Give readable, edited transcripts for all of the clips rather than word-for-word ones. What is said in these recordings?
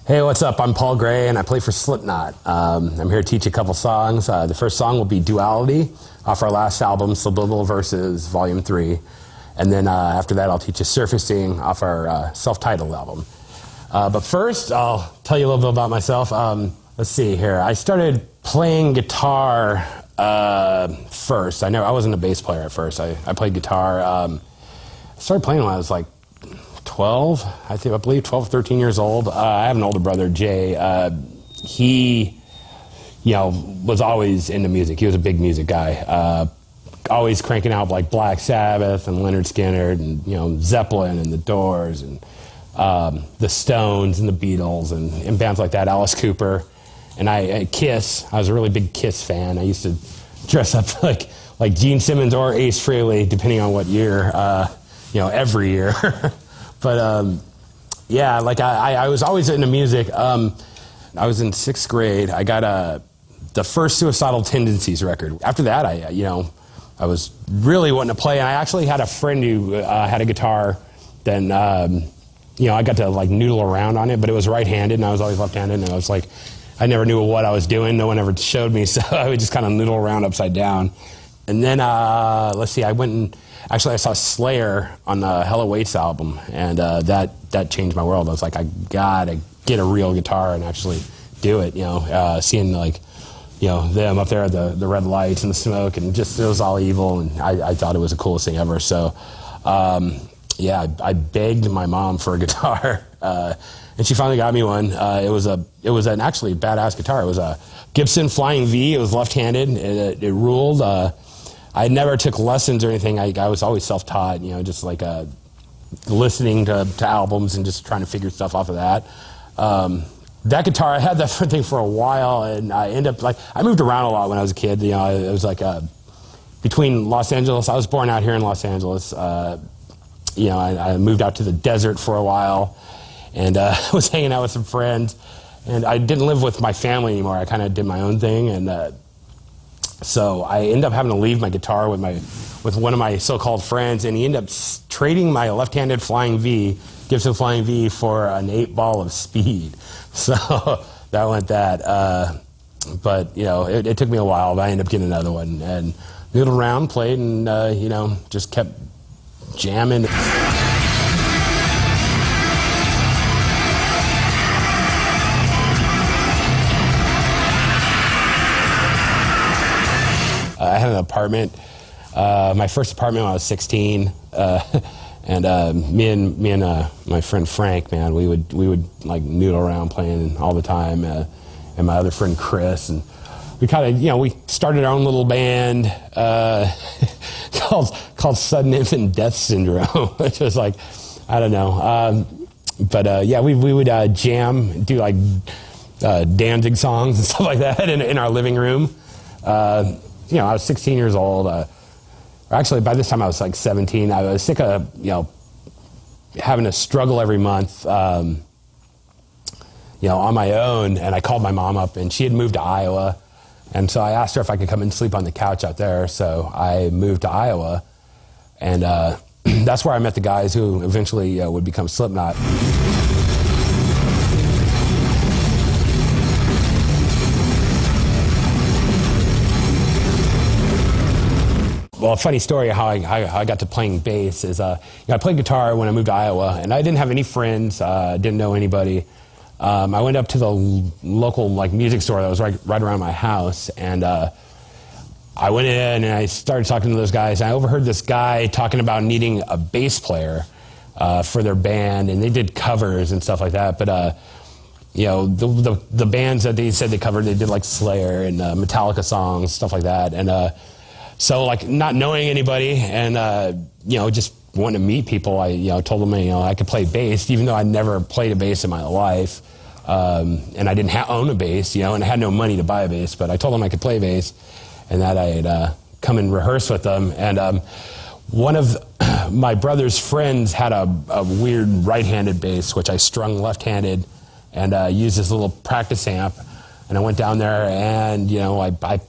Hey, what's up? I'm Paul Gray, and I play for Slipknot. I'm here to teach a couple songs. The first song will be Duality off our last album, Subliminal Verses, Volume 3. And then after that, I'll teach you Surfacing off our self-titled album. But first, I'll tell you a little bit about myself. Let's see here. I started playing guitar first. I wasn't a bass player at first. I played guitar. I started playing when I was like 12, I believe 12, 13 years old. I have an older brother, Jay. He, was always into music. He was a big music guy. Always cranking out like Black Sabbath and Leonard Skinner and, Zeppelin and the Doors and the Stones and the Beatles and bands like that, Alice Cooper. And Kiss, I was a really big Kiss fan. I used to dress up like Gene Simmons or Ace Frehley, depending on what year, every year. But I was always into music. I was in 6th grade. I got the first Suicidal Tendencies record. After that, I was really wanting to play. And I actually had a friend who had a guitar. Then I got to noodle around on it, but it was right-handed, and I was always left-handed. And I was I never knew what I was doing. No one ever showed me, so I would just kind of noodle around upside down. And then I went and I saw Slayer on the Hella Waits album, and that changed my world. I was like, I gotta get a real guitar and actually do it. Seeing them up there at the red lights and the smoke, and just it was all evil, and I thought it was the coolest thing ever. So I begged my mom for a guitar, and she finally got me one. It was an actually badass guitar. It was a Gibson Flying V. It was left-handed. It ruled. I never took lessons or anything. I was always self-taught, just listening to albums and just trying to figure stuff off of that. That guitar, I had that thing for a while, and I ended up, I moved around a lot when I was a kid. It was between Los Angeles. I was born out here in Los Angeles. I moved out to the desert for a while, and was hanging out with some friends. And I didn't live with my family anymore. I kind of did my own thing, and so I ended up having to leave my guitar with one of my so-called friends, and he ended up trading my left-handed Gibson Flying V for an 8-ball of Speed. So that went that. But it took me a while, but I ended up getting another one and noodled around, played, and just kept jamming. I had an apartment, my first apartment when I was 16, and me and my friend Frank, man, we would noodle around playing all the time, and my other friend Chris, and we kind of we started our own little band called Sudden Infant Death Syndrome, which was I don't know, we would jam, do Danzig songs and stuff like that in our living room. I was 16 years old. Actually, by this time I was 17. I was sick of, having to struggle every month, on my own. And I called my mom up, and she had moved to Iowa. And so I asked her if I could come and sleep on the couch out there. So I moved to Iowa, and that's where I met the guys who eventually would become Slipknot. Well, a funny story how I got to playing bass is I played guitar when I moved to Iowa, and I didn't have any friends, didn't know anybody. I went up to the local music store that was right around my house, and I went in and I started talking to those guys. And I overheard this guy talking about needing a bass player for their band, and they did covers and stuff like that. But the bands that they said they covered, they did Slayer and Metallica songs, stuff like that, and. So, not knowing anybody and, just wanting to meet people, I, told them, I could play bass, even though I never played a bass in my life. And I didn't own a bass, and I had no money to buy a bass, but I told them I could play bass and that I'd come and rehearse with them. And one of my brother's friends had a weird right-handed bass, which I strung left-handed, and used this little practice amp. And I went down there and, I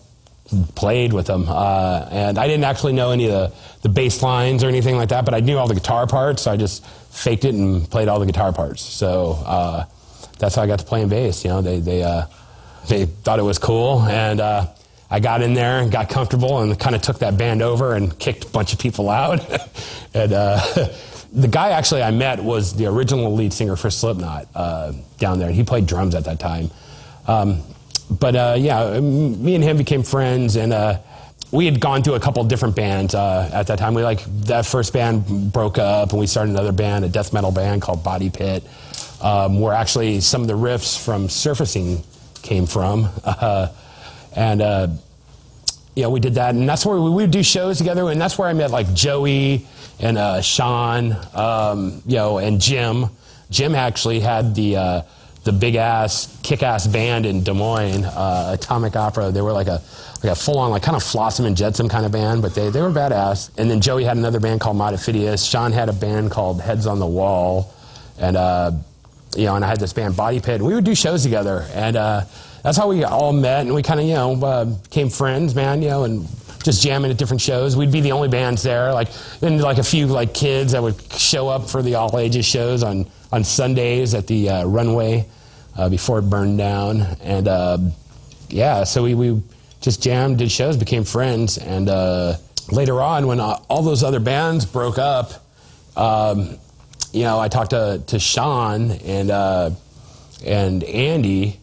played with them, and I didn't actually know any of the bass lines or anything like that, but I knew all the guitar parts, so I just faked it and played all the guitar parts. So that's how I got to playing bass. You know, they thought it was cool, and I got in there and got comfortable and kind of took that band over and kicked a bunch of people out. And the guy actually I met was the original lead singer for Slipknot down there. He played drums at that time. Yeah, me and him became friends, and we had gone through a couple different bands at that time. That first band broke up, and we started another band, a death metal band called Body Pit, where actually some of the riffs from Surfacing came from. Yeah, we did that, and that's where we would do shows together, and that's where I met like Joey and Sean, you know, and Jim. Jim actually had the big ass, kick ass band in Des Moines, Atomic Opera. They were like a full on, like kind of Flotsam and Jetsam kind of band, but they were badass. And then Joey had another band called Modifidius. Sean had a band called Heads on the Wall, and you know, and I had this band Body Pit. And we would do shows together, and that's how we all met, and we kind of, you know, became friends, man, you know, and just jamming at different shows. We'd be the only bands there, then a few like kids that would show up for the all ages shows on Sundays at the Runway before it burned down, and yeah, so we just jammed, did shows, became friends, and later on when all those other bands broke up, you know, I talked to Sean and Andy.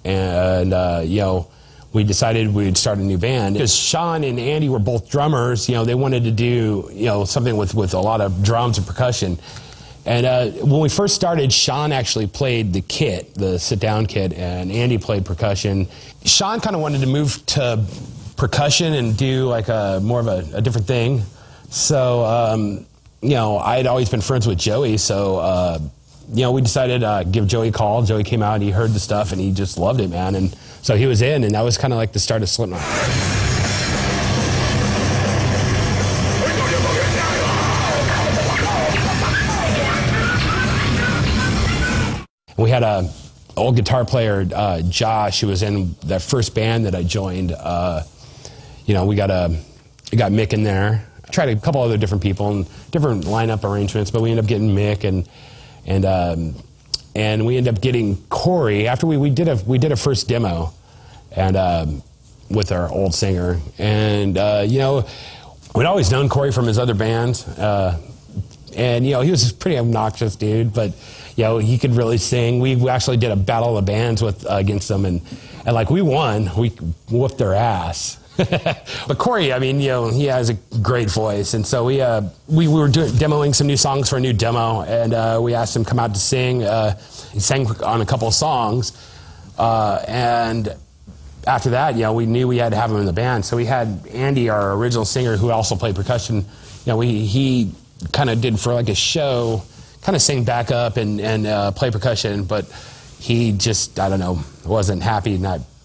And, you know, we decided we'd start a new band. Because Sean and Andy were both drummers, you know, they wanted to do, you know, something with a lot of drums and percussion. And when we first started, Sean actually played the kit, the sit-down kit, and Andy played percussion. Sean kind of wanted to move to percussion and do like more of a different thing. So, you know, I had always been friends with Joey, so... you know, we decided to give Joey a call. Joey came out and he heard the stuff and he just loved it, man. And so he was in, and that was kind of like the start of Slipknot. We had a old guitar player, Josh, who was in that first band that I joined. You know, we got Mick in there. I tried a couple other different people and different lineup arrangements, but we ended up getting Mick, and we ended up getting Corey after we did a first demo, and with our old singer, and you know, we'd always known Corey from his other bands, and you know, he was a pretty obnoxious dude, but you know, he could really sing. We actually did a battle of the bands against them, and like we won. We whooped their ass. But Corey, I mean, you know, he has a great voice, and so we were demoing some new songs for a new demo, and we asked him to come out to sing. He sang on a couple of songs, and after that, you know, we knew we had to have him in the band. So we had Andy, our original singer, who also played percussion. You know, he kind of did for like a show, kind of sang backup and play percussion, but he just, I don't know, wasn't happy,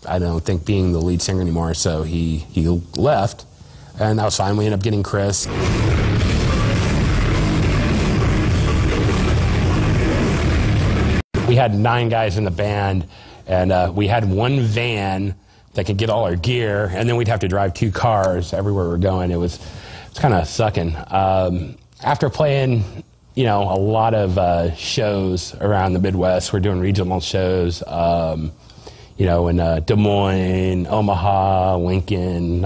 I don't think being the lead singer anymore, so he left, and that was fine. We ended up getting Chris. We had 9 guys in the band, and we had one van that could get all our gear, and then we'd have to drive 2 cars everywhere we're going. It's kind of sucking. After playing, you know, a lot of shows around the Midwest, we're doing regional shows. You know, in Des Moines, Omaha, Lincoln,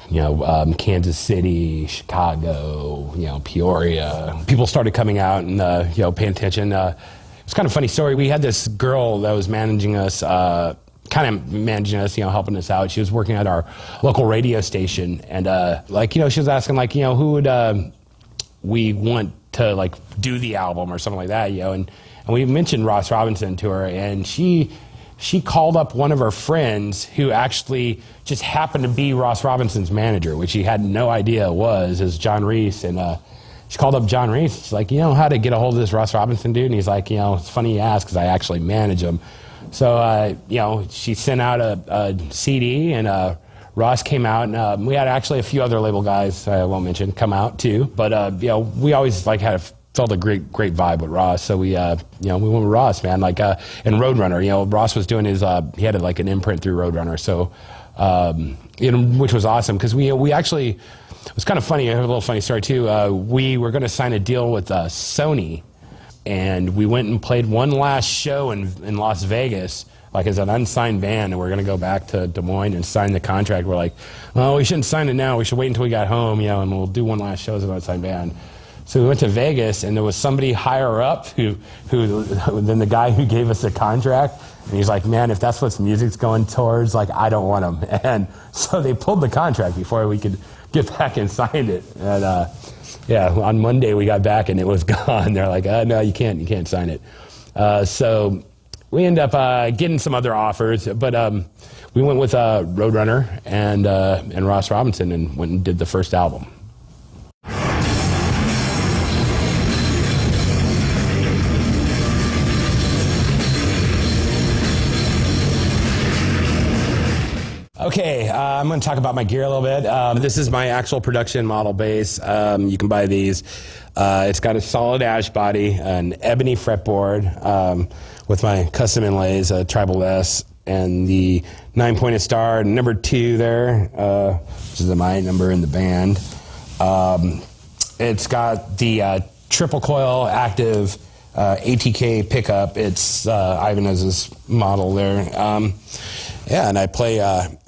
you know, Kansas City, Chicago, you know, Peoria. People started coming out and, you know, paying attention. It's kind of a funny story. We had this girl that was managing us, kind of managing us, you know, helping us out. She was working at our local radio station. And, like, you know, she was asking, like, you know, who would we want to, like, do the album or something like that, you know. And we mentioned Ross Robinson to her, and she called up one of her friends who actually just happened to be Ross Robinson's manager, which he had no idea is John Reese. And she called up John Reese. She's like, you know how to get a hold of this Ross Robinson dude? And he's like, you know, it's funny you ask because I actually manage him. So, you know, she sent out a CD, and Ross came out, and we had actually a few other label guys, I won't mention, come out too. But, you know, we always like felt a great vibe with Ross, so we, you know, we went with Ross, man. Like, and Roadrunner, you know, Ross was doing his, he had like an imprint through Roadrunner, so, you know, which was awesome, because we actually, it was kind of funny. I have a little funny story too. We were going to sign a deal with Sony, and we went and played one last show in Las Vegas, like as an unsigned band, and we're going to go back to Des Moines and sign the contract. We're like, well, we shouldn't sign it now. We should wait until we got home, you know, and we'll do one last show as an unsigned band. So we went to Vegas, and there was somebody higher up than the guy who gave us the contract. And he's like, man, if that's what music's going towards, like, I don't want them. And so they pulled the contract before we could get back and sign it. And yeah, on Monday we got back and it was gone. They're like, no, you can't sign it. So we ended up getting some other offers, but we went with Roadrunner and Ross Robinson and went and did the first album. Okay, I'm going to talk about my gear a little bit. This is my actual production model bass. You can buy these. It's got a solid ash body, an ebony fretboard with my custom inlays, a Tribal S, and the 9-pointed star, number 2 there, which is my number in the band. It's got the triple coil active ATK pickup. It's Ibanez's model there. Yeah, and I play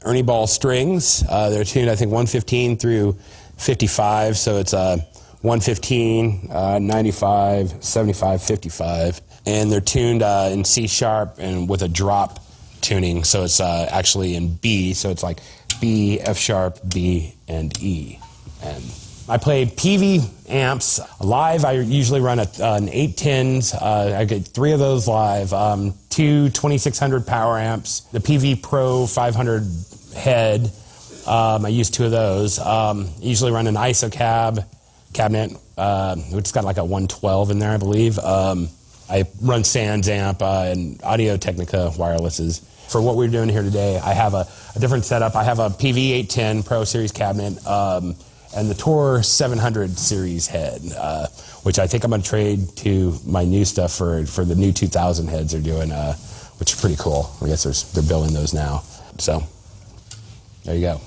Ernie Ball strings. They're tuned, I think, 115 through 55, so it's 115, 95, 75, 55. And they're tuned in C sharp and with a drop tuning, so it's actually in B, so it's like B, F sharp, B, and E. And I play PV amps. Live, I usually run an 810s. I get 3 of those live. 2 2600 power amps. The PV Pro 500 head. I use 2 of those. Usually run an ISO cabinet, which has got like a 112 in there, I believe. I run Sans amp and Audio Technica wirelesses. For what we're doing here today, I have a different setup. I have a PV 810 Pro Series cabinet. And the Tor 700 series head, which I think I'm going to trade to my new stuff for the new 2000 heads they're doing, which is pretty cool. I guess they're building those now. So there you go.